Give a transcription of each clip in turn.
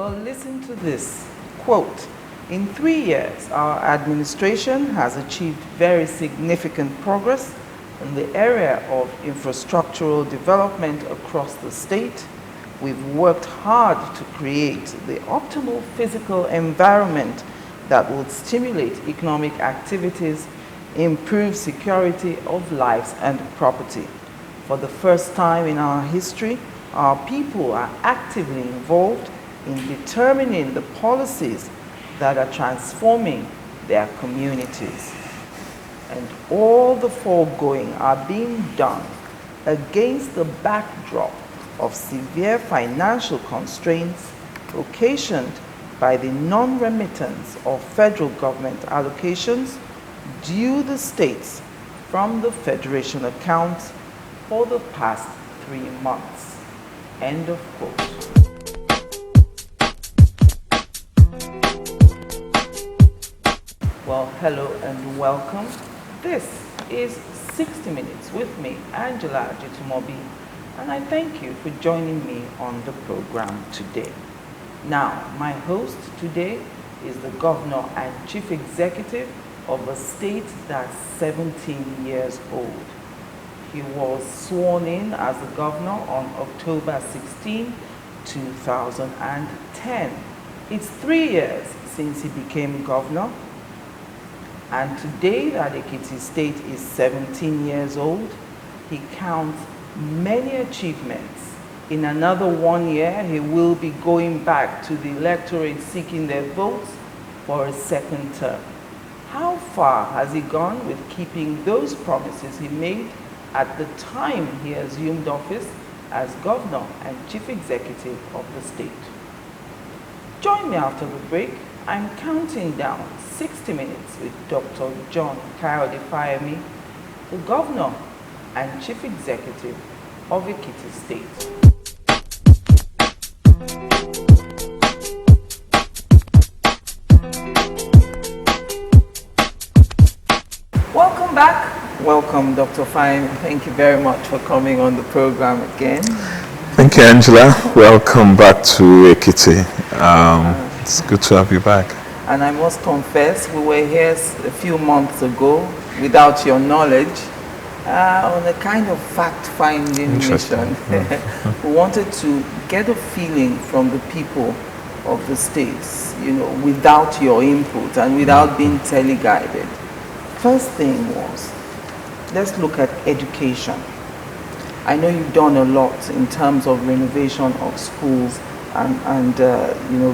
Well, listen to this. Quote, in 3 years, our administration has achieved very significant progress in the area of infrastructural development across the state. We've worked hard to create the optimal physical environment that will stimulate economic activities, improve security of lives and property. For the first time in our history, our people are actively involved in determining the policies that are transforming their communities. And all the foregoing are being done against the backdrop of severe financial constraints occasioned by the non-remittance of federal government allocations due the states from the Federation accounts for the past 3 months. End of quote. Well, hello and welcome. This is 60 Minutes with me, Angela Ajitumobi, and I thank you for joining me on the program today. Now, my host today is the Governor and Chief Executive of a state that's 17 years old. He was sworn in as the governor on October 16, 2010. It's 3 years since he became governor, and today that Ekiti State is 17 years old, he counts many achievements. In another 1 year, he will be going back to the electorate seeking their votes for a second term. How far has he gone with keeping those promises he made at the time he assumed office as governor and chief executive of the state? Join me after the break. I'm counting down 60 minutes with Dr. John Fayemi, the governor and chief executive of Ekiti State. Welcome back. Welcome, Dr. Fayemi. Thank you very much for coming on the program again. Thank you, Angela. Welcome back to Ekiti. It's good to have you back. And I must confess, we were here a few months ago without your knowledge on a kind of fact-finding mission. We wanted to get a feeling from the people of the states, without your input and without being teleguided. First thing was, let's look at education. I know you've done a lot in terms of renovation of schools and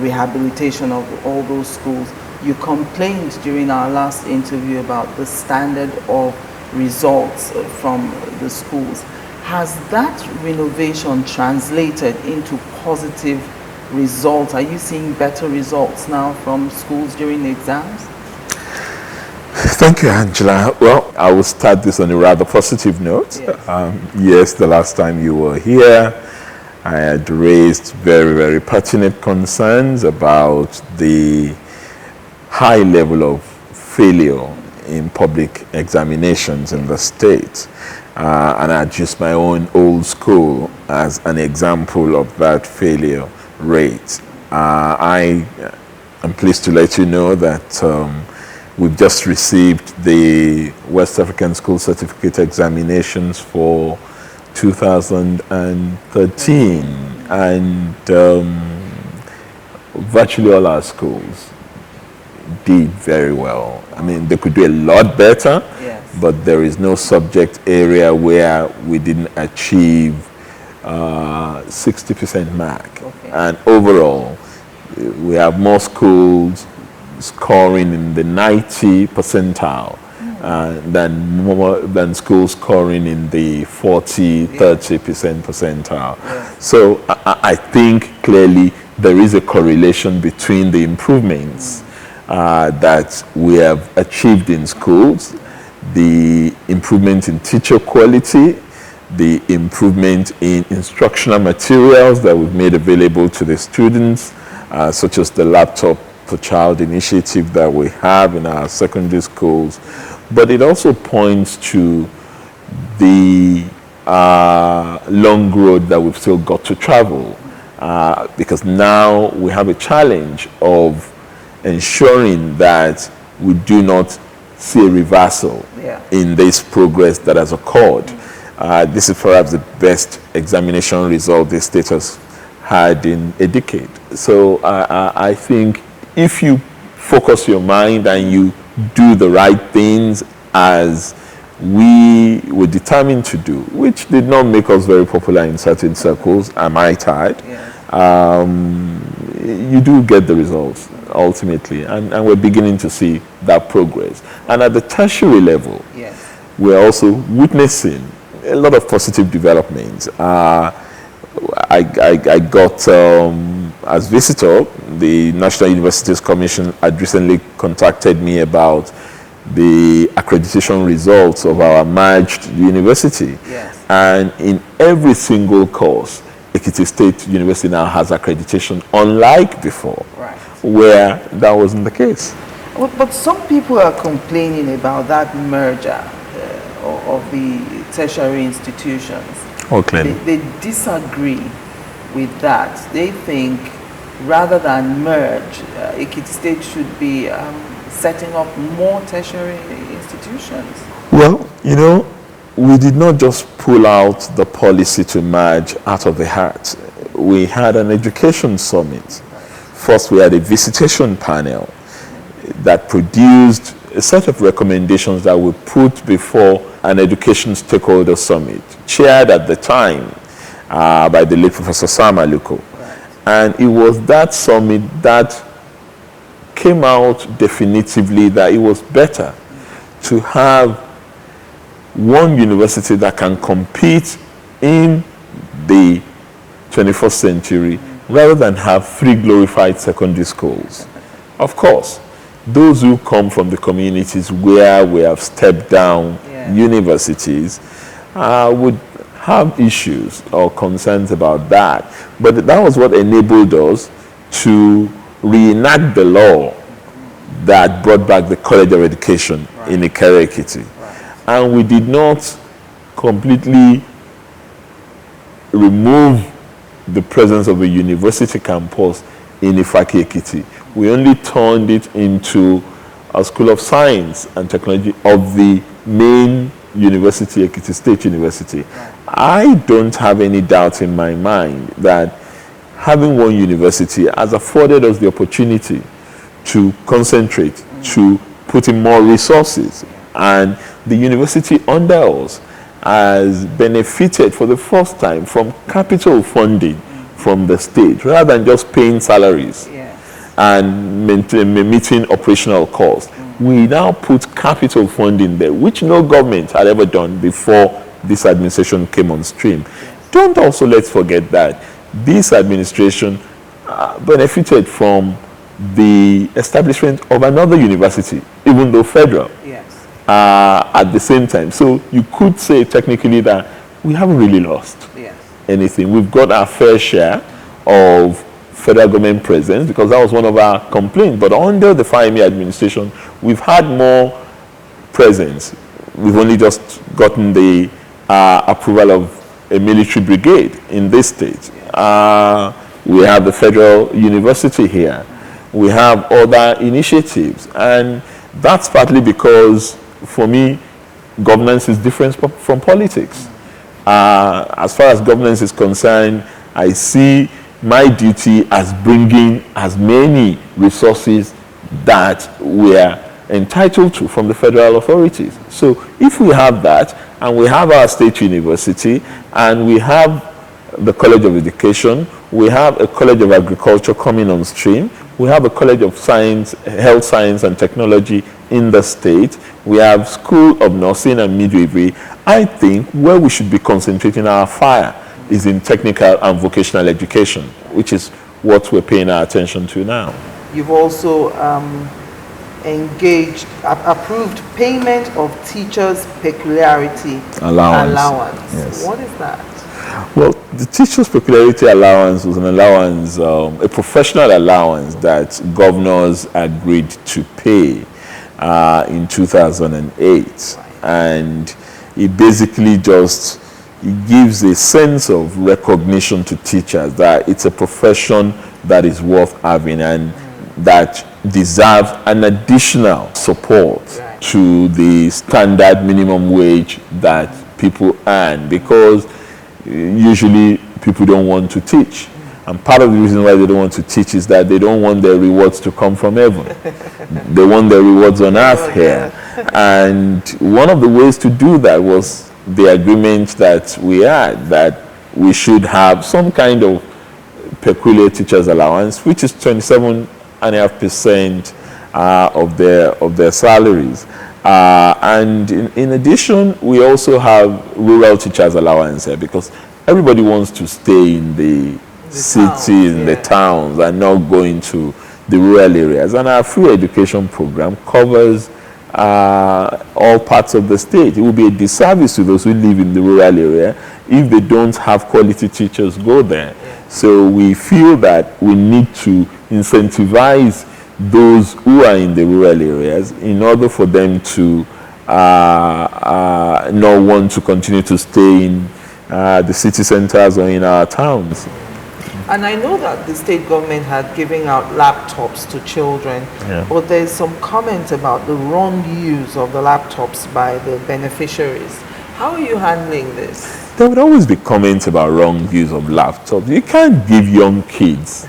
rehabilitation of all those schools. You complained during our last interview about the standard of results from the schools. Has that renovation translated into positive results? Are you seeing better results now from schools during the exams? Thank you, Angela. Well, I will start this on a rather positive note. Yes, the last time you were here, I had raised very, very pertinent concerns about the high level of failure in public examinations in the state. And I used my own old school as an example of that failure rate. I am pleased to let you know that we've just received the West African School Certificate examinations for 2013, and virtually all our schools did very well. I mean, they could do a lot better, but there is no subject area where we didn't achieve 60% mark. And overall, we have more schools scoring in the 90 percentile than schools scoring in the 30% percentile. So I think clearly there is a correlation between the improvements that we have achieved in schools, the improvement in teacher quality, the improvement in instructional materials that we've made available to the students, such as the laptop for child initiative that we have in our secondary schools. But it also points to the long road that we've still got to travel because now we have a challenge of ensuring that we do not see a reversal in this progress that has occurred. This is perhaps the best examination result the state has had in a decade. So I think if you focus your mind and you do the right things as we were determined to do, which did not make us very popular in certain circles, I might add, you do get the results ultimately, and we're beginning to see that progress. And at the tertiary level, we're also witnessing a lot of positive developments. I got, as visitor, the National Universities Commission had recently contacted me about the accreditation results of our merged university. And in every single course, Ekiti State University now has accreditation, unlike before, where that wasn't the case. But some people are complaining about that merger of the tertiary institutions. They disagree with that. They think rather than merge, Ekiti State should be setting up more tertiary institutions. Well, you know, we did not just pull out the policy to merge out of the hat. We had an education summit. First, we had a visitation panel that produced a set of recommendations that we put before an education stakeholder summit, chaired at the time by the late Professor Sam Aluko. And it was that summit that came out definitively that it was better to have one university that can compete in the 21st century rather than have 3 glorified secondary schools. Of course, those who come from the communities where we have stepped down universities would have issues or concerns about that. But that was what enabled us to reenact the law that brought back the College of Education in Ikere Ekiti. And we did not completely remove the presence of a university campus in Ifaki Ekiti. We only turned it into a School of Science and Technology of the main university, Ekiti State University. I don't have any doubt in my mind that having one university has afforded us the opportunity to concentrate, to put in more resources. And the university under us has benefited for the first time from capital funding from the state, rather than just paying salaries and meeting operational costs. We now put capital funding there, which no government had ever done before this administration came on stream. Don't also let's forget that this administration benefited from the establishment of another university, even though federal, at the same time. So you could say technically that we haven't really lost anything. We've got our fair share of federal government presence, because that was one of our complaints. But under the Fayemi administration, we've had more presence. We've only just gotten the approval of a military brigade in this state. We have the federal university here. We have other initiatives. And that's partly because, for me, governance is different from politics. As far as governance is concerned, I see my duty as bringing as many resources that we are entitled to from the federal authorities. So if we have that, and we have our state university, and we have the College of Education, we have a College of Agriculture coming on stream, we have a College of Science, Health Science and Technology in the state, we have School of Nursing and Midwifery. I think where we should be concentrating our fire is in technical and vocational education, which is what we're paying our attention to now. You've also approved payment of teachers' peculiarity allowance. Yes. What is that? Well, the teachers' peculiarity allowance was an allowance, a professional allowance that governors agreed to pay in 2008. And it basically just it gives a sense of recognition to teachers that it's a profession that is worth having and that deserves an additional support to the standard minimum wage that people earn, because usually people don't want to teach. And part of the reason why they don't want to teach is that they don't want their rewards to come from heaven. They want their rewards on earth here. And one of the ways to do that was the agreement that we had, that we should have some kind of peculiar teachers allowance, which is 27.5% of their salaries. And in addition, we also have rural teachers allowance here, because everybody wants to stay in the city, in the towns, and not go into the rural areas. And our free education program covers all parts of the state. It will be a disservice to those who live in the rural area if they don't have quality teachers go there. So we feel that we need to incentivize those who are in the rural areas in order for them to not want to continue to stay in the city centers or in our towns. And I know that the state government had given out laptops to children, but there's some comment about the wrong use of the laptops by the beneficiaries. How are you handling this? There would always be comments about wrong use of laptops. You can't give young kids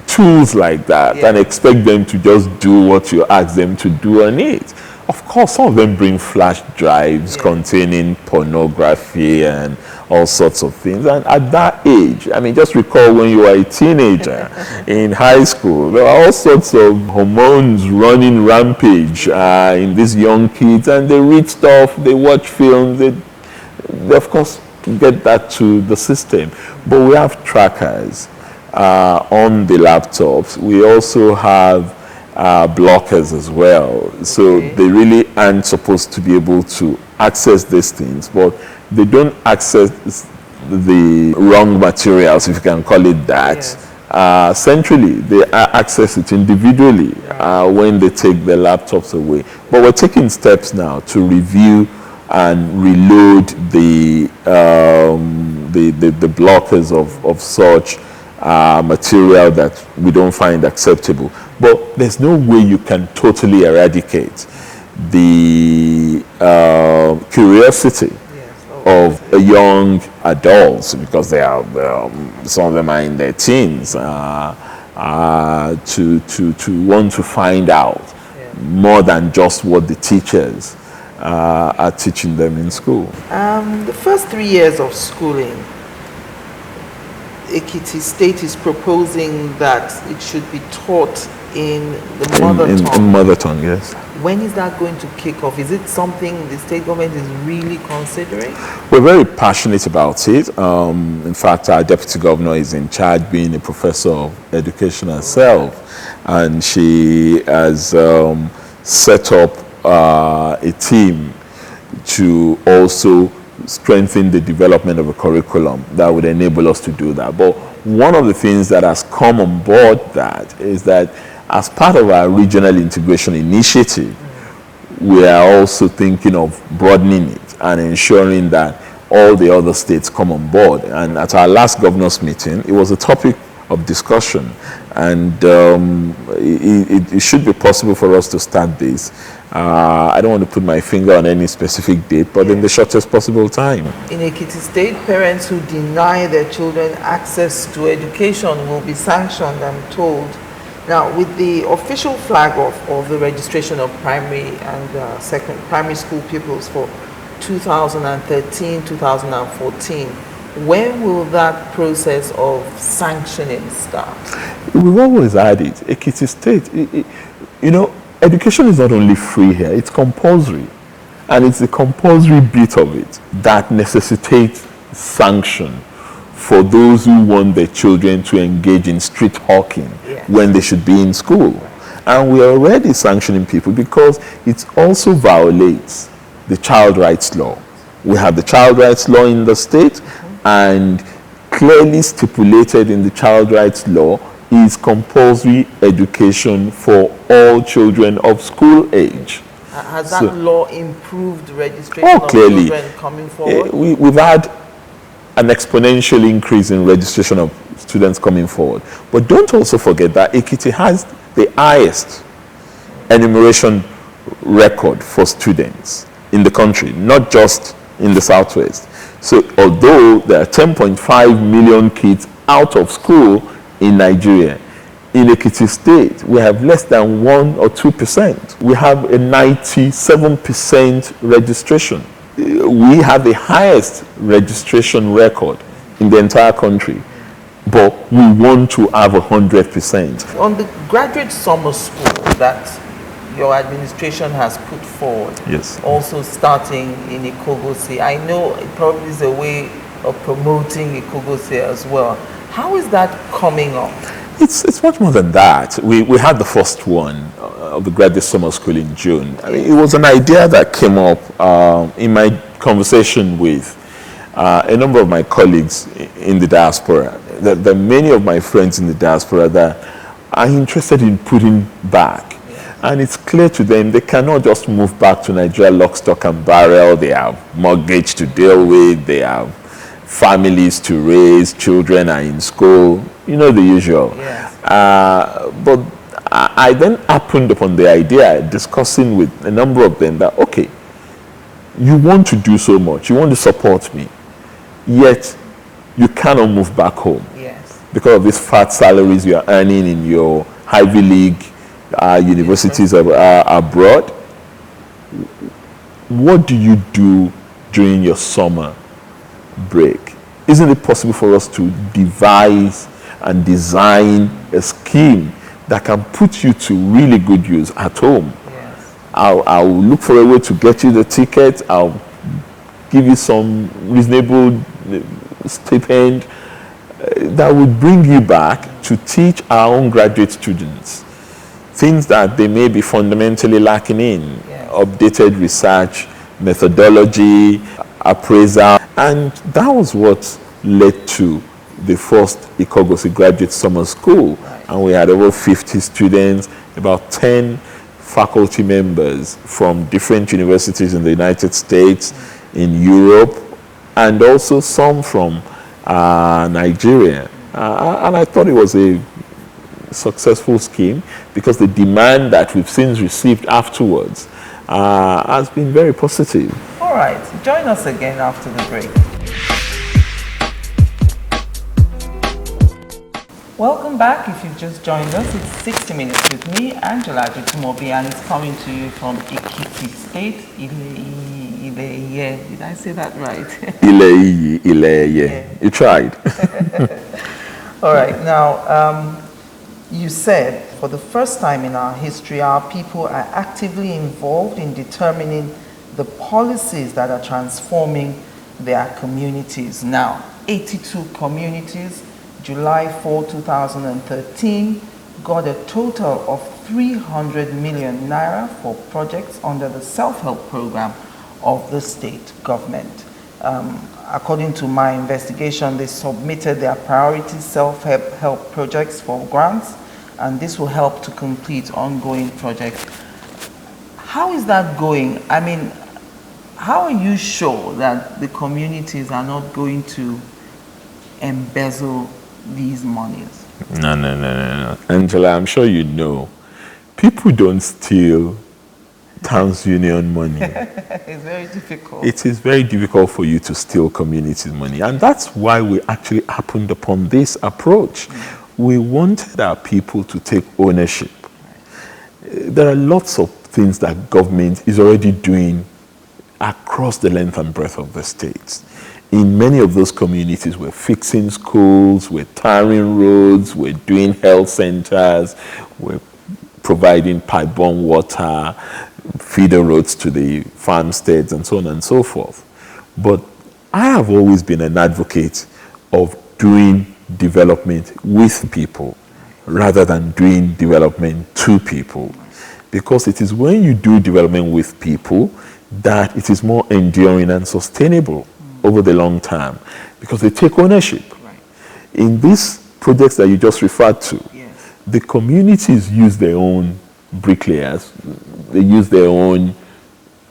tools like that and expect them to just do what you ask them to do on it. Of course, some of them bring flash drives containing pornography and all sorts of things. And at that age, I mean, just recall when you were a teenager in high school, there were all sorts of hormones running rampage in these young kids, and they read stuff, they watch films, they of course get that to the system. But we have trackers on the laptops. We also have blockers as well. So they really aren't supposed to be able to access these things, but they don't access the wrong materials, if you can call it that, centrally. They access it individually when they take their laptops away. But we're taking steps now to review and reload the blockers of such material that we don't find acceptable. But there's no way you can totally eradicate the curiosity of young adults, because they are some of them are in their teens, to want to find out more than just what the teachers are teaching them in school. The first 3 years of schooling, Ekiti State is proposing that it should be taught in the mother tongue. In mother tongue, yes. When is that going to kick off? Is it something the state government is really considering? We're very passionate about it. In fact, our deputy governor is in charge, being a professor of education herself, and she has set up a team to also strengthen the development of a curriculum that would enable us to do that. But one of the things that has come on board that is that as part of our regional integration initiative, we are also thinking of broadening it and ensuring that all the other states come on board. And at our last governors meeting, it was a topic of discussion, and it should be possible for us to start this. I don't want to put my finger on any specific date, but in the shortest possible time. In Ekiti State, parents who deny their children access to education will be sanctioned, I'm told. Now, with the official flag off of the registration of primary and primary school pupils for 2013-2014, when will that process of sanctioning start? We've always had it. Ekiti State, you know, education is not only free here, it's compulsory. And it's the compulsory bit of it that necessitates sanction for those who want their children to engage in street hawking when they should be in school. And we are already sanctioning people because it also violates the child rights law. We have the child rights law in the state, and clearly stipulated in the child rights law is compulsory education for all children of school age. Has that law improved registration of clearly, children coming forward? we've had an exponential increase in registration of students coming forward. But don't also forget that Ekiti has the highest enumeration record for students in the country, not just in the Southwest. So although there are 10.5 million kids out of school in Nigeria, in Ekiti State, we have less than 1 or 2%. We have a 97% registration. We have the highest registration record in the entire country, but we want to have 100%. On the graduate summer school that your administration has put forward, yes, also starting in Ikogosi, I know it probably is a way of promoting Ikogosi as well. How is that coming up? It's much more than that. We had the first one of the graduate summer school in June. I mean, it was an idea that came up in my conversation with a number of my colleagues in the diaspora. There are many of my friends in the diaspora that are interested in putting back. And it's clear to them they cannot just move back to Nigeria lock, stock and barrel. They have mortgage to deal with. They have families to raise. Children are in school. You know the usual. Yes. But I then happened upon the idea, discussing with a number of them, that, okay, you want to do so much. You want to support me. Yet, you cannot move back home. Yes. Because of these fat salaries you are earning in your Ivy League universities abroad. What do you do during your summer break? Isn't it possible for us to devise and design a scheme that can put you to really good use at home? Yes. I'll look for a way to get you the ticket. I'll give you some reasonable stipend that would bring you back to teach our own graduate students things that they may be fundamentally lacking in. Yes. Updated research, methodology, appraisal. And that was what led to the first Ikogosi Graduate Summer School. Right. And we had over 50 students, about 10 faculty members from different universities in the United States, in Europe, and also some from Nigeria. And I thought it was a successful scheme because the demand that we've since received afterwards has been very positive. All right, join us again after the break. Welcome back. If you've just joined us, it's 60 Minutes with me, Angela Ajutumobi, and it's coming to you from Ekiti State, Ileye. Did I say that right? Ileye. Yeah. You tried. All right, now, you said for the first time in our history, our people are actively involved in determining the policies that are transforming their communities. Now, 82 communities, July 4, 2013, got a total of 300 million naira for projects under the self-help program of the state government. According to my investigation, they submitted their priority self-help projects for grants, and this will help to complete ongoing projects. How is that going? I mean, how are you sure that the communities are not going to embezzle these monies? No. Angela, I'm sure you know, people don't steal Towns Union money. It's very difficult. It is very difficult for you to steal community money. And that's why we actually happened upon this approach. We wanted our people to take ownership. There are lots of things that government is already doing across the length and breadth of the states. In many of those communities, we're fixing schools, we're tarring roads, we're doing health centers, we're providing pipe-borne water, feeder roads to the farmsteads, and so on and so forth. But I have always been an advocate of doing development with people rather than doing development to people. Because it is when you do development with people that it is more enduring and sustainable over the long term, because they take ownership. Right. In these projects that you just referred to, Yes. the communities use their own bricklayers, they use their own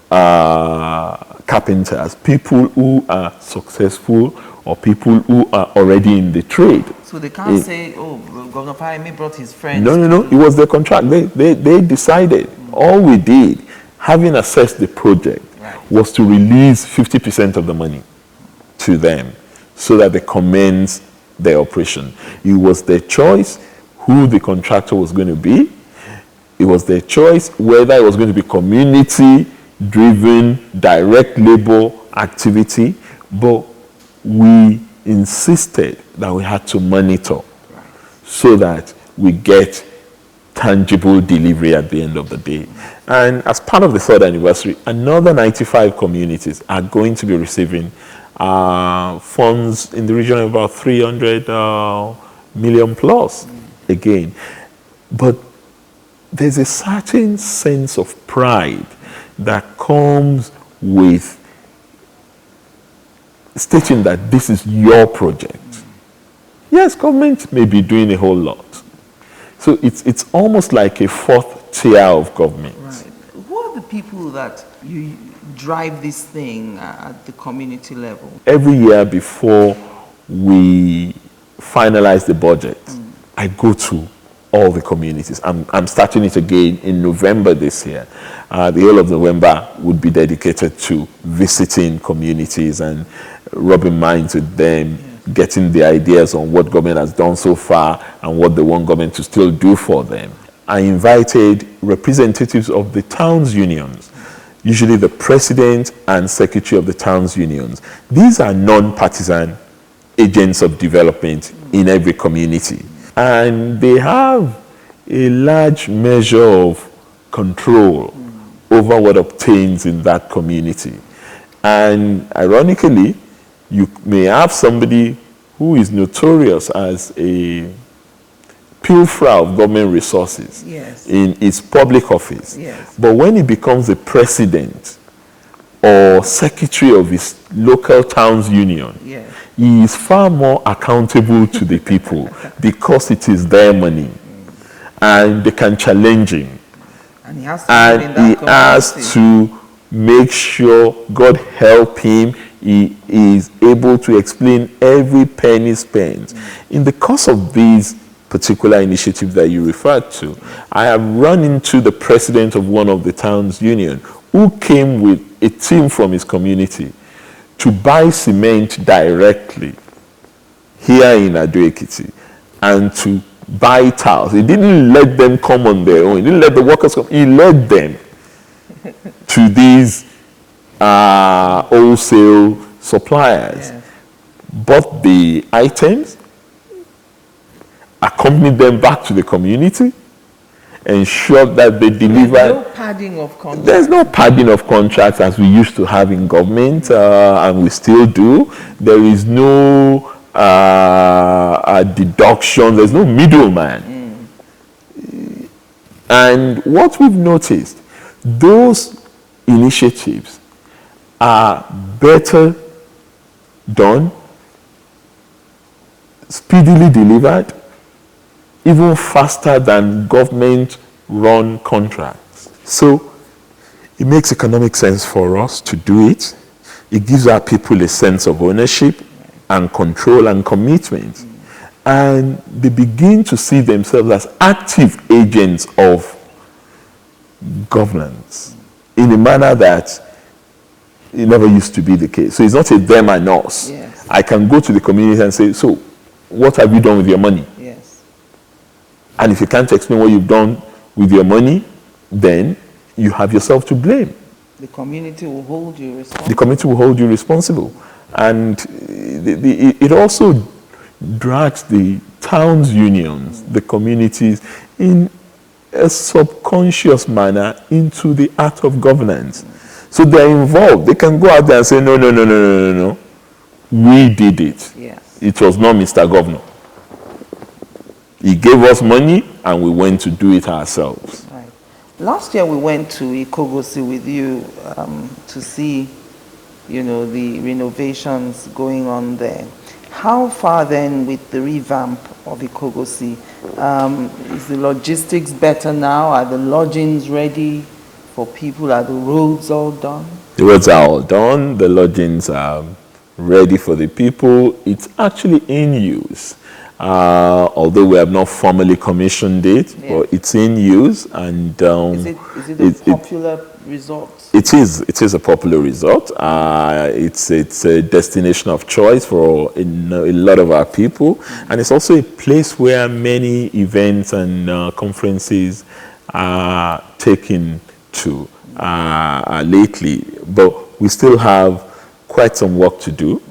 carpenters, people who are successful or people who are already in the trade. So they can't say, oh, Governor Fayemi brought his friends. No, no, no. It was the contract. They decided. All we did, having assessed the project, was to release 50% of the money to them so that they commence their operation. It was their choice who the contractor was going to be. It was their choice whether it was going to be community-driven, direct labor activity, but we insisted that we had to monitor so that we get tangible delivery at the end of the day. And as part of the third anniversary, another 95 communities are going to be receiving funds in the region of about 300 million plus again. But there's a certain sense of pride that comes with stating that this is your project. Yes, government may be doing a whole lot. So it's almost like a fourth tier of government. Right. Who are the people that you drive this thing at the community level? Every year before we finalize the budget, I go to all the communities. I'm starting it again in November this year. The whole of November would be dedicated to visiting communities and rubbing minds with them, getting the ideas on what government has done so far and what they want government to still do for them. I invited representatives of the towns unions, usually the president and secretary of the towns unions. These are non-partisan agents of development in every community. And they have a large measure of control over what obtains in that community. And ironically, you may have somebody who is notorious as a pilferer of government resources in his public office. But when he becomes the president or secretary of his local towns union, he is far more accountable to the people because it is their money and they can challenge him. And he has to make sure, God help him, he is able to explain every penny spent. In the course of these particular initiatives that you referred to, I have run into the president of one of the towns union who came with a team from his community to buy cement directly here in Ado-Ekiti and to buy tiles. He didn't let them come on their own. He didn't let the workers come. He led them to these wholesale suppliers, bought the items, accompanied them back to the community, ensured that they delivered. There's no padding of contracts. There's no padding of contracts as we used to have in government, and we still do. There is no deduction. There's no middleman. And what we've noticed, those initiatives are better done, speedily delivered, even faster than government-run contracts. So it makes economic sense for us to do it. It gives our people a sense of ownership and control and commitment. And they begin to see themselves as active agents of governance in a manner that it never used to be the case. So it's not a them and us. I can go to the community and say, so what have you done with your money? And if you can't explain what you've done with your money, then you have yourself to blame. The community will hold you responsible. The community will hold you responsible. And it also drags the towns unions, the communities, in a subconscious manner into the art of governance. So they're involved. They can go out there and say, no, no, no, no, no, no, no. We did it. It was not Mr. Governor. He gave us money and we went to do it ourselves. Right. Last year we went to Ikogosi with you to see, the renovations going on there. How far then with the revamp of Ikogosi? Is the logistics better now? Are the lodgings ready for people? Are the roads all done? The roads are all done. The lodgings are ready for the people. It's actually in use. Although we have not formally commissioned it, but it's in use. And is it a popular resort? It is a popular resort. It's a destination of choice for a lot of our people, and it's also a place where many events and conferences are taken to lately. But we still have quite some work to do,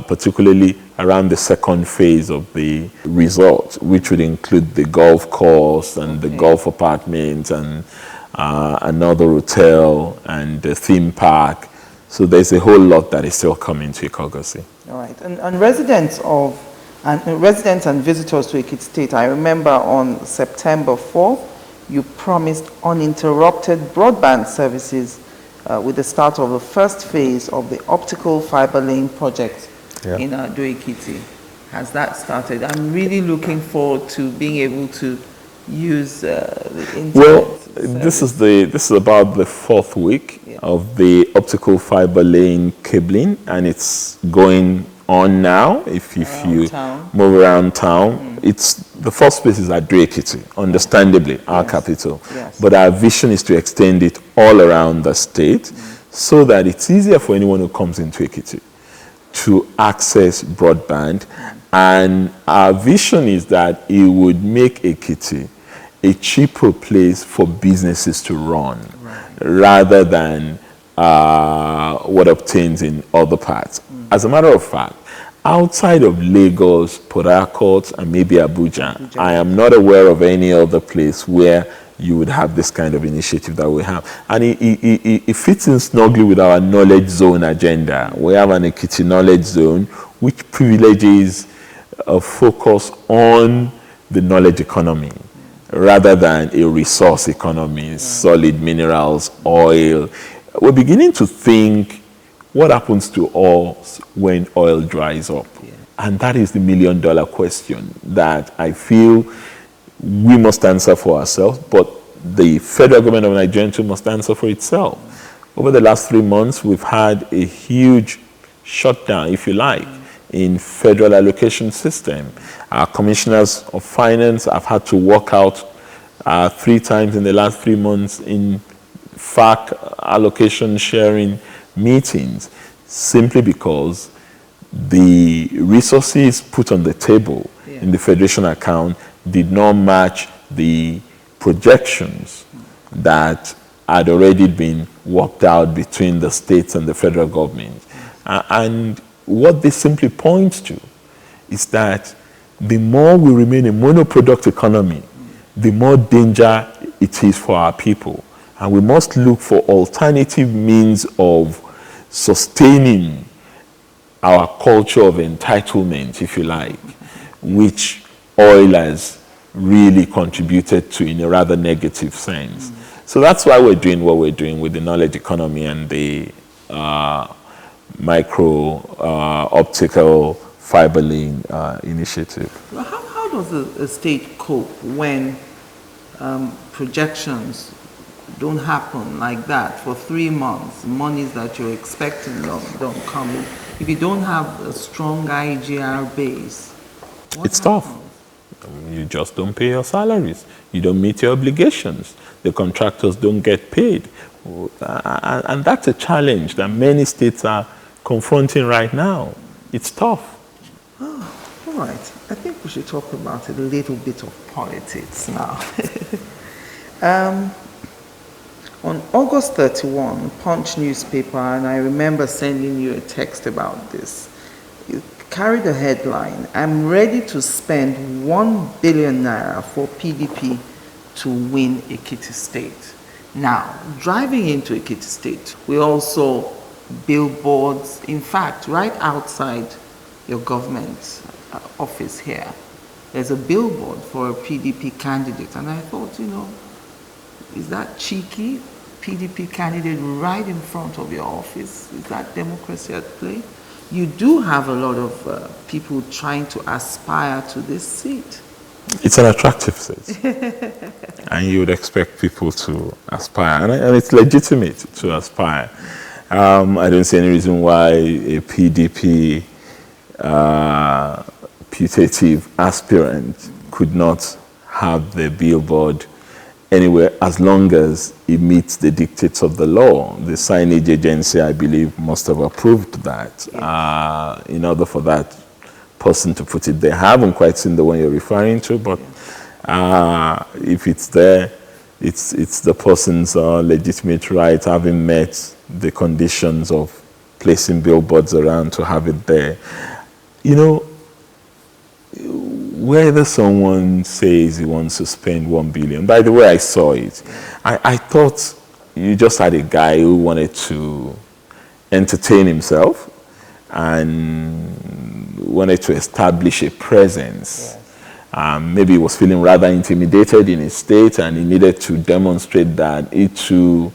particularly around the second phase of the resort, which would include the golf course and the golf apartments and another hotel and a theme park. So there's a whole lot that is still coming to Ikogosi. All right. And residents and visitors to Ekiti State, I remember on September 4th, you promised uninterrupted broadband services with the start of the first phase of the optical fiber lane project in Ado Ekiti. Has that started? I'm really looking forward to being able to use the internet. Well, this is about the fourth week of the optical fiber lane cabling, and it's going on now. If you move around town, it's the first place is Ado Ekiti, understandably our capital. Yes. But our vision is to extend it all around the state, so that it's easier for anyone who comes into Ekiti to access broadband. And our vision is that it would make Ekiti a cheaper place for businesses to run, rather than what obtains in other parts. As a matter of fact, outside of Lagos, Port Harcourt, and maybe Abuja, I am not aware of any other place where you would have this kind of initiative that we have. And it fits in snugly with our knowledge zone agenda. We have an Ekiti knowledge zone, which privileges a focus on the knowledge economy, rather than a resource economy, solid minerals, oil. We're beginning to think, what happens to us when oil dries up? And that is the million-dollar question that I feel we must answer for ourselves, but the federal government of Nigeria too must answer for itself. Over the last 3 months, we've had a huge shutdown, if you like, in federal allocation system. Our commissioners of finance have had to walk out 3 times in the last 3 months in FAC allocation sharing meetings, simply because the resources put on the table in the federation account did not match the projections that had already been worked out between the states and the federal government. And what this simply points to is that the more we remain a monoproduct economy, the more danger it is for our people. And we must look for alternative means of sustaining our culture of entitlement, if you like, which oil has really contributed to in a rather negative sense. So that's why we're doing what we're doing with the knowledge economy and the micro optical fiber lane initiative. Well, how does a state cope when projections don't happen like that for 3 months? Monies that you're expecting don't come in. If you don't have a strong IGR base, it's tough. You just don't pay your salaries. You don't meet your obligations. The contractors don't get paid. And that's a challenge that many states are confronting right now. It's tough. Oh, all right. I think we should talk about a little bit of politics now. On August 31, Punch newspaper, and I remember sending you a text about this, you carried the headline, "I'm ready to spend 1 billion naira for PDP to win Ekiti State." Now, driving into Ekiti State, we also billboards, in fact, right outside your government office here, there's a billboard for a PDP candidate. And I thought, is that cheeky? PDP candidate right in front of your office? Is that democracy at play? You do have a lot of people trying to aspire to this seat. It's an attractive seat. And you would expect people to aspire. And it's legitimate to aspire. I don't see any reason why a PDP putative aspirant could not have the billboard anywhere as long as it meets the dictates of the law. The signage agency, I believe, must have approved that. In order for that person to put it there. I haven't quite seen the one you're referring to, but if it's there, it's the person's legitimate right, having met the conditions of placing billboards around, to have it there. You know, whether someone says he wants to spend 1 billion, by the way I saw it, I thought you just had a guy who wanted to entertain himself and wanted to establish a presence. Yes. Maybe he was feeling rather intimidated in his state, and he needed to demonstrate that he too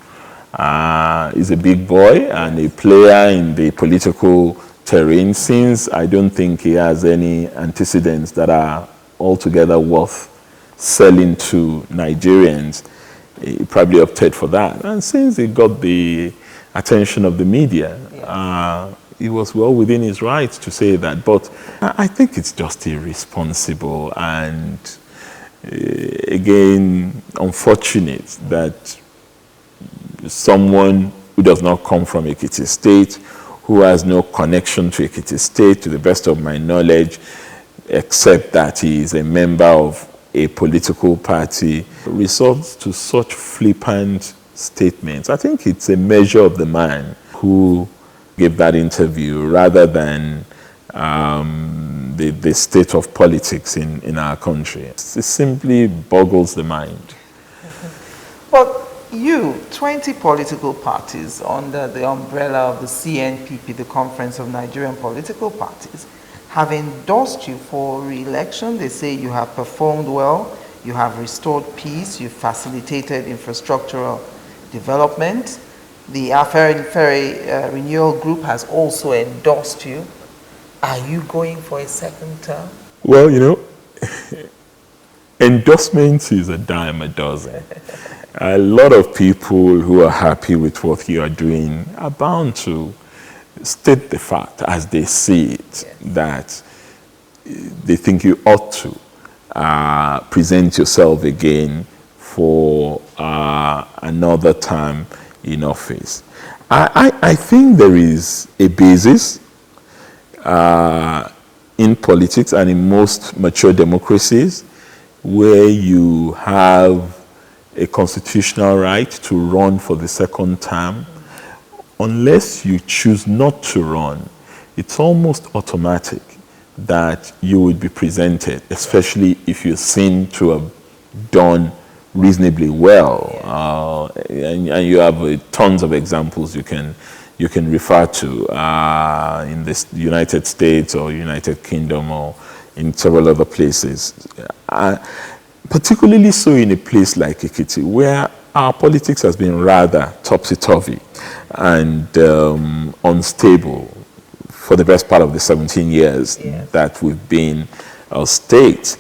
is a big boy and a player in the political terrain, since I don't think he has any antecedents that are altogether worth selling to Nigerians. He probably opted for that. And since he got the attention of the media, he was well within his rights to say that. But I think it's just irresponsible and, again, unfortunate that someone who does not come from Ekiti State, who has no connection to Ekiti State, to the best of my knowledge, except that he is a member of a political party, resorts to such flippant statements. I think it's a measure of the man who gave that interview rather than the state of politics in our country. It simply boggles the mind. But you, 20 political parties under the umbrella of the CNPP, the Conference of Nigerian Political Parties, have endorsed you for re-election. They say you have performed well, you have restored peace, you facilitated infrastructural development. The Aferi Renewal Group has also endorsed you. Are you going for a second term? Well, you know, endorsement is a dime a dozen. A lot of people who are happy with what you are doing are bound to state the fact as they see it, yes, that they think you ought to present yourself again for another term in office. I think there is a basis in politics and in most mature democracies where you have a constitutional right to run for the second term. Unless you choose not to run, it's almost automatic that you would be presented, especially if you seem to have done reasonably well. And you have tons of examples you can refer to in the United States or United Kingdom or in several other places. Particularly so in a place like Ekiti, where our politics has been rather topsy-turvy and unstable for the best part of the 17 years, yes, that we've been a state.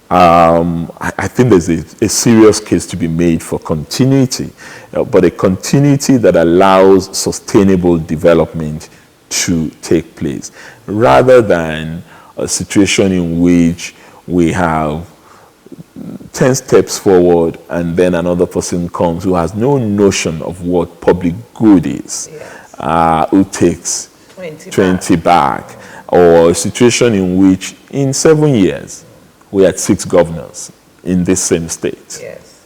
I think there's a serious case to be made for continuity, but a continuity that allows sustainable development to take place, rather than a situation in which we have 10 steps forward and then another person comes who has no notion of what public good is, yes, who takes 20 back, or a situation in which in 7 years we had 6 governors in this same state. Yes.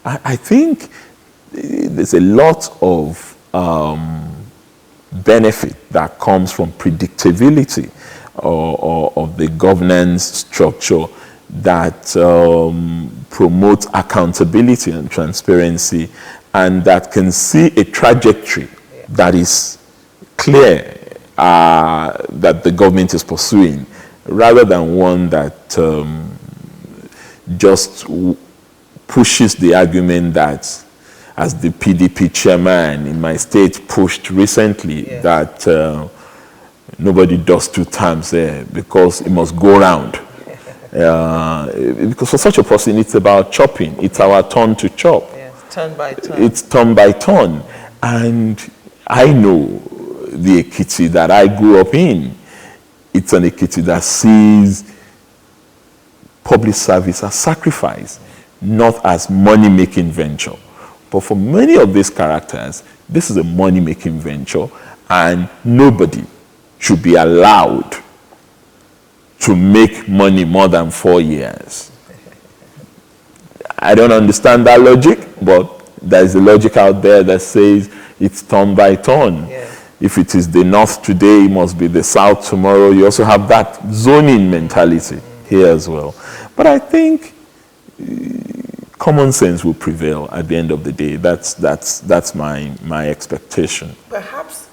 I think there's a lot of benefit that comes from predictability of the governance structure that promotes accountability and transparency, and that can see a trajectory that is clear that the government is pursuing, rather than one that just pushes the argument that, as the PDP chairman in my state pushed recently, yes, that nobody does 2 terms there because it must go round. Because for such a person, it's about chopping. It's our turn to chop. Yes, turn by turn. It's turn by turn. And I know the Ekiti that I grew up in. It's an Ekiti that sees public service as sacrifice, not as money-making venture. But for many of these characters, this is a money-making venture, and nobody should be allowed to make money more than 4 years. I don't understand that logic, but there's a logic out there that says it's turn by turn. Yeah. If it is the north today, it must be the south tomorrow. You also have that zoning mentality here as well. But I think common sense will prevail at the end of the day. That's my expectation. Perhaps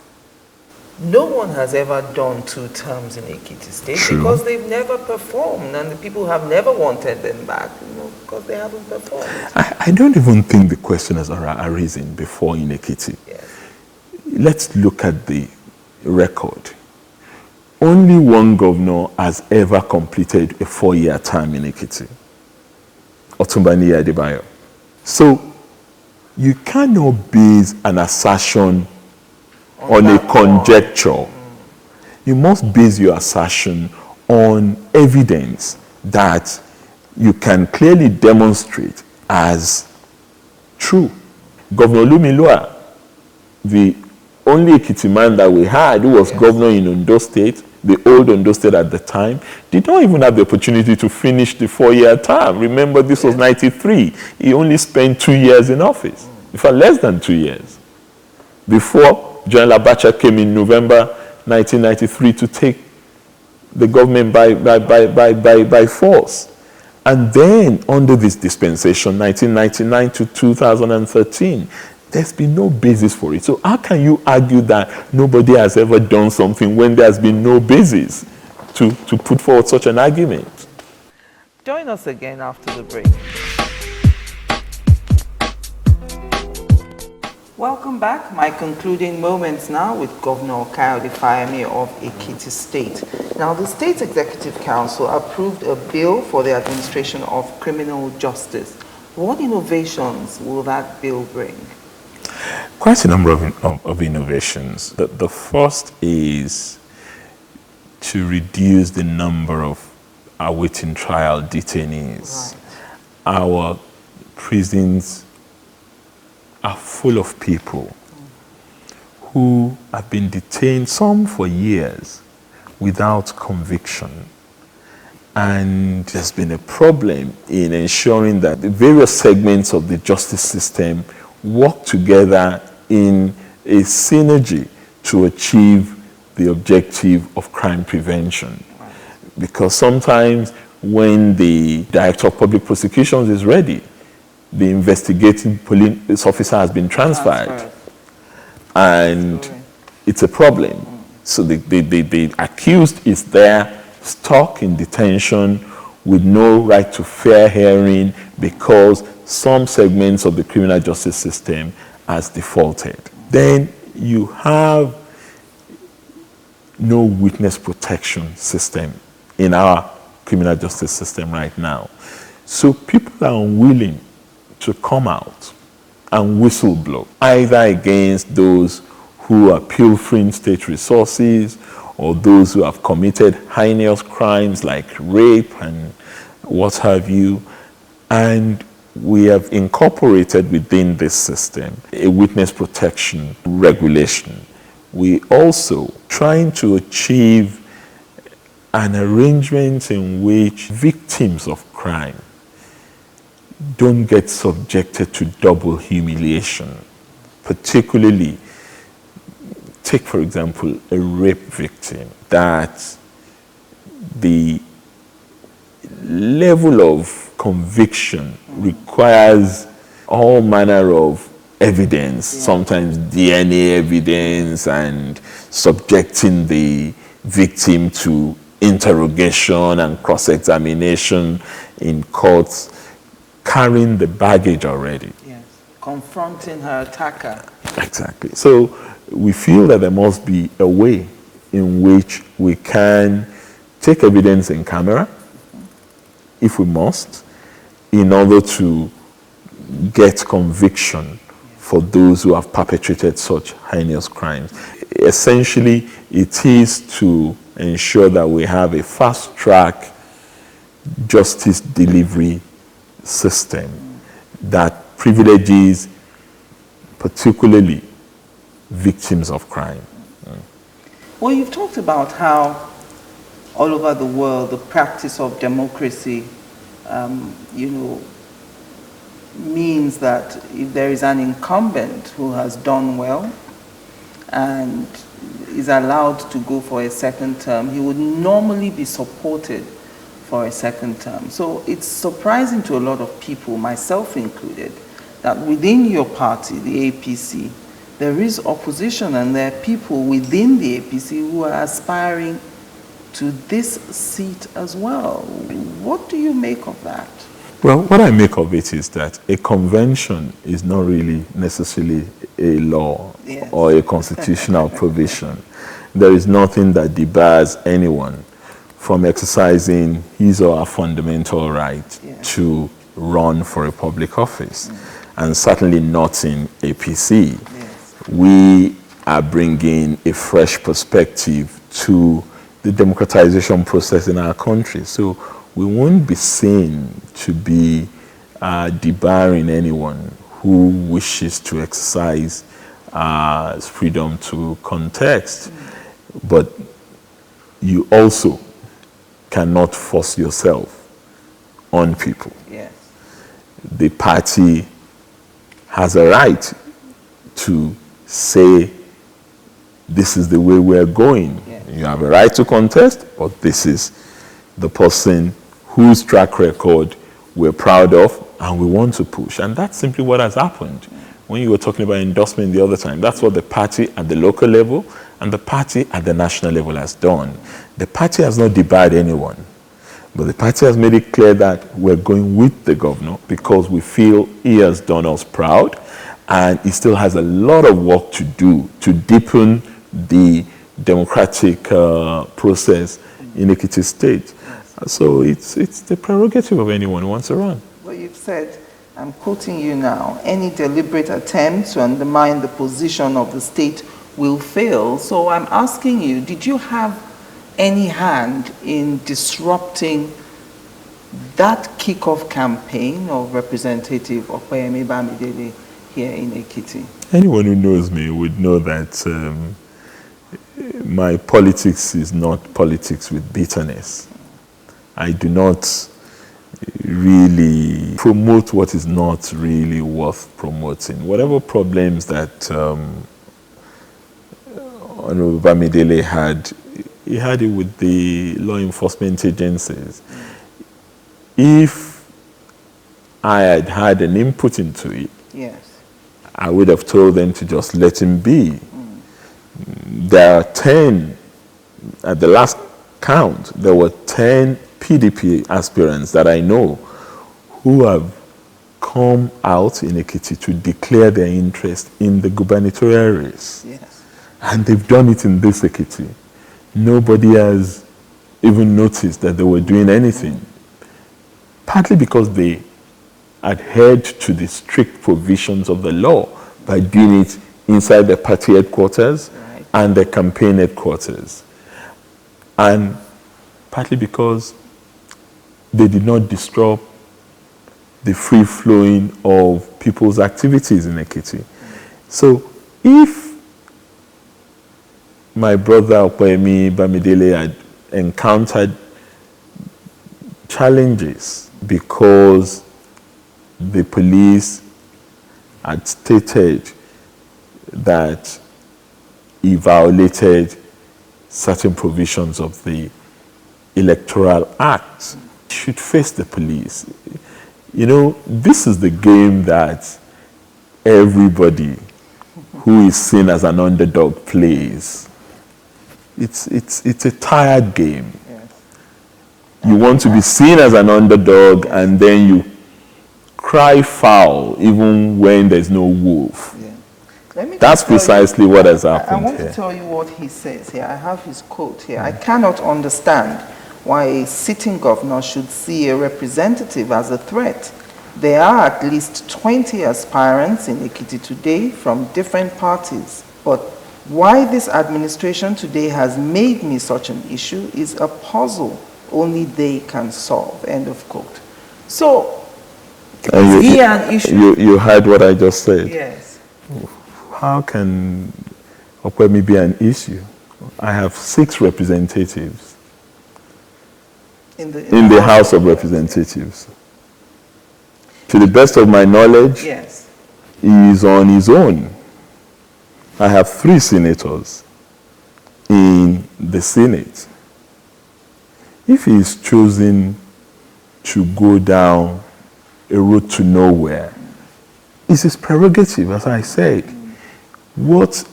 no one has ever done 2 terms in Ekiti State. True. Because they've never performed, and the people have never wanted them back, because they haven't performed. I don't even think the question has arisen before in Ekiti. Yes. Let's look at the record. Only one governor has ever completed a 4-year term in Ekiti, Otunbani Adebayo. So you cannot base an assertion on a conjecture. You must base your assertion on evidence that you can clearly demonstrate as true. Governor Lumilua, the only Ekiti man that we had who was governor in Ondo State, the old Ondo State at the time, did not even have the opportunity to finish the 4-year term. Remember, this was 93. He only spent 2 years in office. In fact, less than 2 years. Before General Abacha came in November 1993 to take the government by force. And then, under this dispensation, 1999 to 2013, there's been no basis for it. So how can you argue that nobody has ever done something when there has been no basis to put forward such an argument? Join us again after the break. Welcome back. My concluding moments now with Governor Kayode Fayemi of Ekiti State. Now, the State Executive Council approved a bill for the administration of criminal justice. What innovations will that bill bring? Quite a number of innovations. The first is to reduce the number of awaiting trial detainees. Right. Our prisons are full of people who have been detained, some for years, without conviction. And there's been a problem in ensuring that the various segments of the justice system work together in a synergy to achieve the objective of crime prevention. Because sometimes when the Director of Public Prosecutions is ready, the investigating police officer has been transferred. And it's a problem. So the accused is there, stuck in detention with no right to fair hearing because some segments of the criminal justice system has defaulted. Then you have no witness protection system in our criminal justice system right now. So people are unwilling to come out and whistleblow, either against those who are pilfering state resources or those who have committed heinous crimes like rape and what have you. And we have incorporated within this system a witness protection regulation. We also trying to achieve an arrangement in which victims of crime don't get subjected to double humiliation. Particularly, take for example a rape victim, that the level of conviction requires all manner of evidence, sometimes DNA evidence, and subjecting the victim to interrogation and cross-examination in courts, carrying the baggage already. Yes, confronting her attacker. Exactly. So we feel that there must be a way in which we can take evidence in camera, if we must, in order to get conviction for those who have perpetrated such heinous crimes. Essentially, it is to ensure that we have a fast-track justice delivery system that privileges particularly victims of crime. Well, you've talked about how all over the world the practice of democracy, means that if there is an incumbent who has done well and is allowed to go for a second term, he would normally be supported for a second term. So it's surprising to a lot of people, myself included, that within your party, the APC, there is opposition and there are people within the APC who are aspiring to this seat as well. What do you make of that? Well, what I make of it is that a convention is not really necessarily a law or a constitutional provision. There is nothing that debars anyone from exercising his or her fundamental right to run for a public office, and certainly not in APC. We are bringing a fresh perspective to the democratization process in our country. So we won't be seen to be debarring anyone who wishes to exercise freedom to contest. But you also cannot force yourself on people. Yes. The party has a right to say, this is the way we're going. Yes. You have a right to contest, but this is the person whose track record we're proud of and we want to push. And that's simply what has happened. When you were talking about endorsement the other time, that's what the party at the local level and the party at the national level has done. The party has not debarred anyone, but the party has made it clear that we're going with the governor because we feel he has done us proud and he still has a lot of work to do to deepen the democratic process in Ekiti State. So it's the prerogative of anyone who wants to run. Well, you've said, I'm quoting you now, any deliberate attempt to undermine the position of the state will fail. So I'm asking you, did you have any hand in disrupting that kickoff campaign of Representative Fayemi Bamidele here in Ekiti? Anyone who knows me would know that my politics is not politics with bitterness. I do not really promote what is not really worth promoting. Whatever problems that Honorable Bamidele had, he had it with the law enforcement agencies. If I had had an input into it, yes, I would have told them to just let him be. There are 10, at the last count, there were 10 PDP aspirants that I know who have come out in Ekiti to declare their interest in the gubernatorial race. yes. And they've done it in this Ekiti. Nobody has even noticed that they were doing anything. Partly because they adhered to the strict provisions of the law by doing it inside the party headquarters and the campaign headquarters. And partly because they did not disrupt the free flowing of people's activities in Ekiti. So if my brother Fayemi Bamidele had encountered challenges because the police had stated that he violated certain provisions of the Electoral Act, he should face the police. You know, this is the game that everybody who is seen as an underdog plays. It's a tired game. Yes. You want to be seen as an underdog, and then you cry foul even when there's no wolf. Yeah. That's precisely what has happened I want here. to tell you what he says here. I have his quote here. I cannot understand why a sitting governor should see a representative as a threat. There are at least 20 aspirants in Ekiti today from different parties, but why this administration today has made me such an issue is a puzzle only they can solve, end of quote. So, is he an issue? You heard what I just said. Yes. How can Fayemi be an issue? I have 6 representatives in the House of Representatives. To the best of my knowledge, yes, he is on his own. I have 3 senators in the Senate. If he is choosing to go down a road to nowhere, it's his prerogative, as I said. What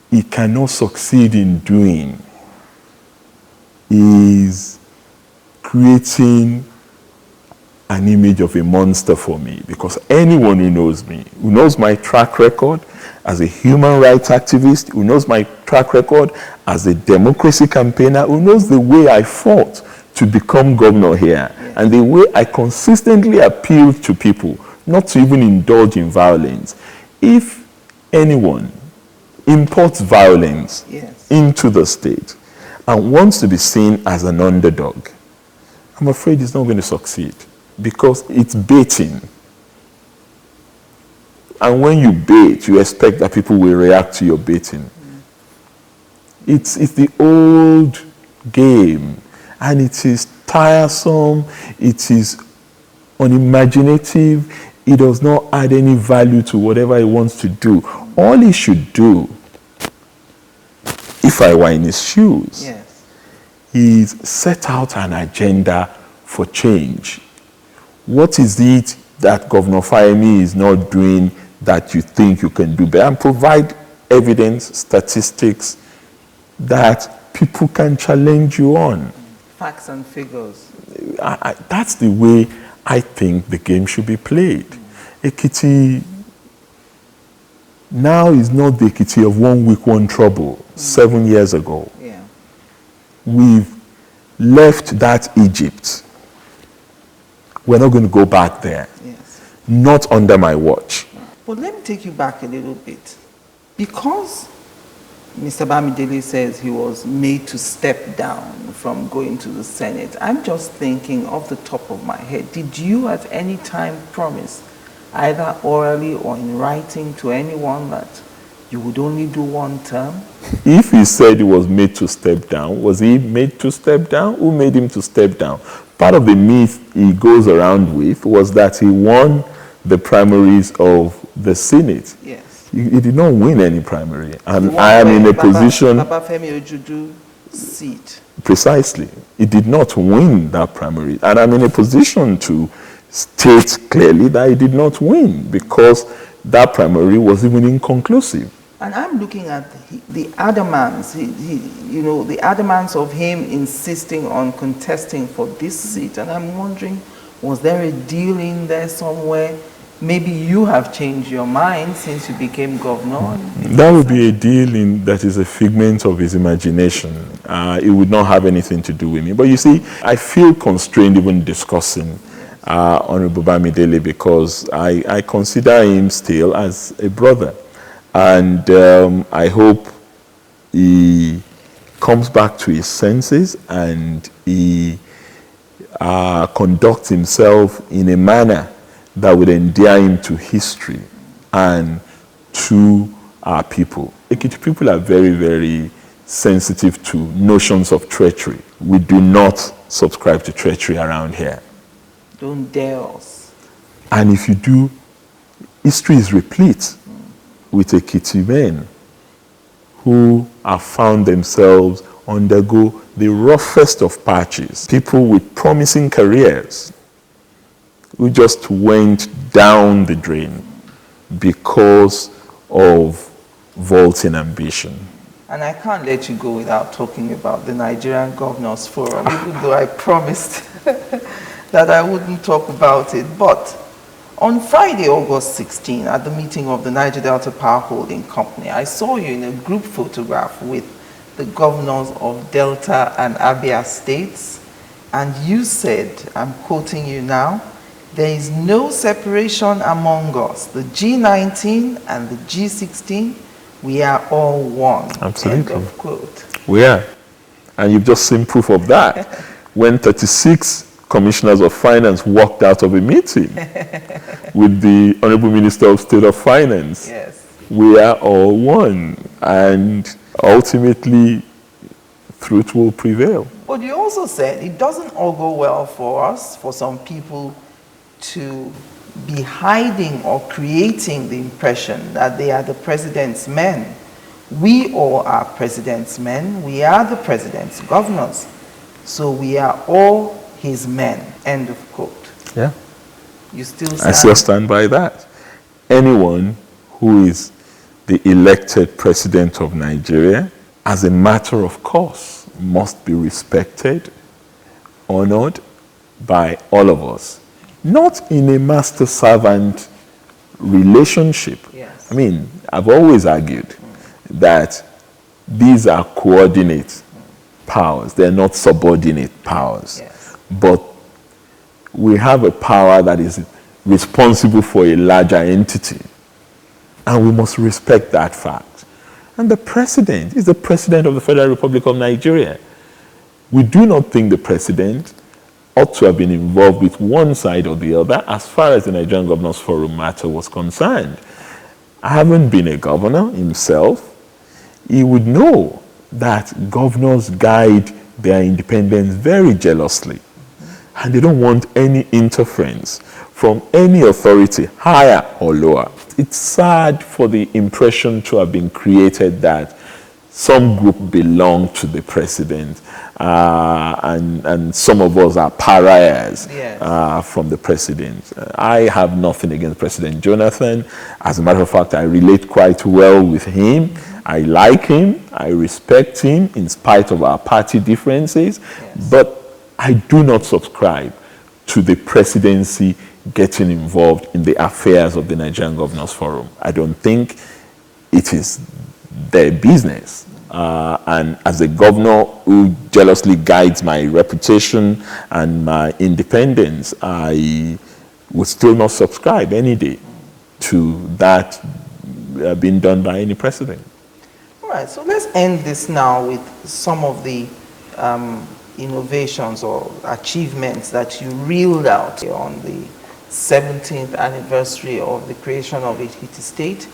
he cannot succeed in doing is creating an image of a monster for me, because anyone who knows me, who knows my track record as a human rights activist, who knows my track record as a democracy campaigner, who knows the way I fought to become governor here, and the way I consistently appealed to people not to even indulge in violence. If anyone imports violence into the state and wants to be seen as an underdog, I'm afraid he's not going to succeed, because it's baiting. And when you bait, you expect that people will react to your baiting. It's the old game, and it is tiresome, it is unimaginative, it does not add any value to whatever he wants to do. All he should do, if I were in his shoes, is set out an agenda for change. What is it that Governor Fayemi is not doing that you think you can do better? And provide evidence, statistics that people can challenge you on. Facts and figures. That's the way I think the game should be played. Ekiti now is not the Ekiti of 1 week, 1 trouble, 7 years ago. Yeah. We've left that Egypt. We're not going to go back there. Yes. Not under my watch. But let me take you back a little bit. Because Mr. Bamidele says he was made to step down from going to the Senate, I'm just thinking off the top of my head, did you at any time promise, either orally or in writing, to anyone that you would only do 1 term? If he said he was made to step down, was he made to step down? Who made him to step down? Part of the myth he goes around with was that he won the primaries of the Senate. Yes. He did not win any primary. And I am in a position... Fayemi Ojudu seat. Precisely. He did not win that primary. And I'm in a position to state clearly that he did not win, because that primary was even inconclusive. And I'm looking at the adamance, the adamance of him insisting on contesting for this seat. And I'm wondering, was there a deal in there somewhere? Maybe you have changed your mind since you became governor. That would be a deal that is a figment of his imagination. It would not have anything to do with me. But you see, I feel constrained even discussing Honorable Bamidele, because I consider him still as a brother. And I hope he comes back to his senses and he conducts himself in a manner that would endear him to history and to our people. Ekiti people are very, very sensitive to notions of treachery. We do not subscribe to treachery around here. Don't dare us. And if you do, history is replete with Ekiti men who have found themselves undergo the roughest of patches. People with promising careers who just went down the drain because of vaulting ambition. And I can't let you go without talking about the Nigerian Governors Forum, even though I promised that I wouldn't talk about it. But on Friday, August 16, at the meeting of the Niger Delta Power Holding Company, I saw you in a group photograph with the governors of Delta and Abia states. And you said, I'm quoting you now, there is no separation among us. The G19 and the G16, we are all one. Absolutely. End of quote. We are. And you've just seen proof of that. When 36 commissioners of finance walked out of a meeting with the Honorable Minister of State of Finance. Yes. We are all one. And ultimately, truth will prevail. But you also said it doesn't all go well for us, for some people to be hiding or creating the impression that they are the president's men. We all are president's men. We are the president's governors. So we are all his men. End of quote. Yeah. You still I still stand by that. Anyone who is the elected president of Nigeria, as a matter of course, must be respected, honored by all of us. Not in a master-servant relationship. Yes. I mean, I've always argued that these are coordinate powers. They're not subordinate powers. Yes. But we have a power that is responsible for a larger entity. And we must respect that fact. And the president is the president of the Federal Republic of Nigeria. We do not think the president ought to have been involved with one side or the other as far as the Nigerian Governors Forum matter was concerned. Having been a governor himself, he would know that governors guide their independence very jealously. And they don't want any interference from any authority, higher or lower. It's sad for the impression to have been created that some group belong to the president and some of us are pariahs. Yes. From the president. I have nothing against President Jonathan. As a matter of fact, I relate quite well with him. I like him. I respect him in spite of our party differences. Yes. But I do not subscribe to the presidency getting involved in the affairs of the Nigerian Governors Forum. I don't think it is their business. And as a governor who jealously guides my reputation and my independence, I would still not subscribe any day to that being done by any president. All right, so let's end this now with some of the innovations or achievements that you reeled out on the 17th anniversary of the creation of Ekiti State.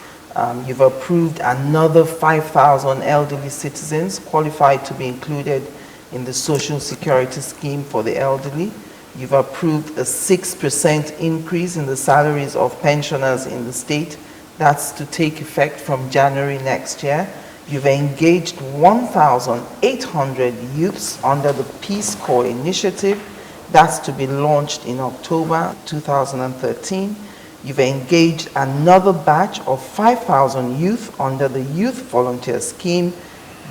You've approved another 5,000 elderly citizens qualified to be included in the Social Security Scheme for the elderly. You've approved a 6% increase in the salaries of pensioners in the state. That's to take effect from January next year. You've engaged 1,800 youths under the Peace Corps initiative. That's to be launched in October 2013. You've engaged another batch of 5,000 youth under the Youth Volunteer Scheme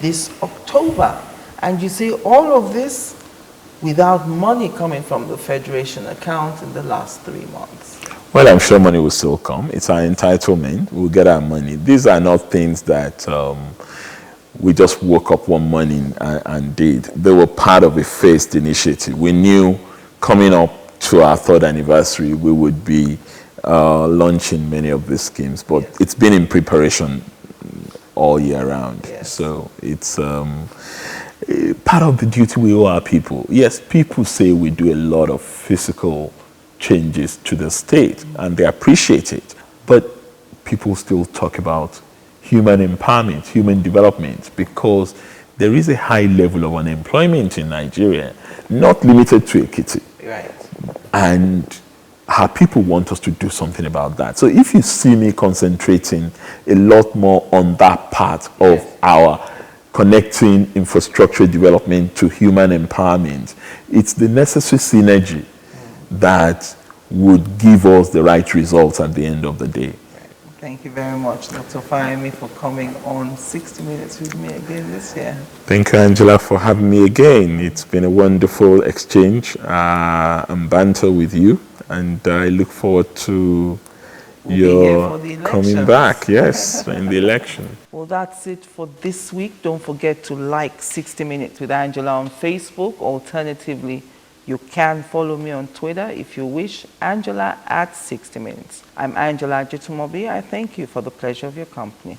this October. And you see all of this without money coming from the Federation account in the last 3 months. Well, I'm sure money will still come. It's our entitlement. We'll get our money. These are not things that we just woke up one morning and did. They were part of a phased initiative. We knew coming up to our 3rd anniversary, we would be launching many of these schemes, but yes, it's been in preparation all year round. Yes. So it's part of the duty we owe our people. Yes, people say we do a lot of physical changes to the state, and they appreciate it, but people still talk about human empowerment, human development, because there is a high level of unemployment in Nigeria, not limited to Ekiti. Right. And our people want us to do something about that. So if you see me concentrating a lot more on that part of our connecting infrastructure development to human empowerment, it's the necessary synergy that would give us the right results at the end of the day. Thank you very much, Dr. Fayemi, for coming on 60 Minutes with me again this year. Thank you, Angela, for having me again. It's been a wonderful exchange and banter with you, and I look forward to your coming back, yes, in the election. Well, that's it for this week. Don't forget to like 60 Minutes with Angela on Facebook. Alternatively, You can follow me on Twitter if you wish, Angela at 60 Minutes. I'm Angela Jitumobi. I thank you for the pleasure of your company.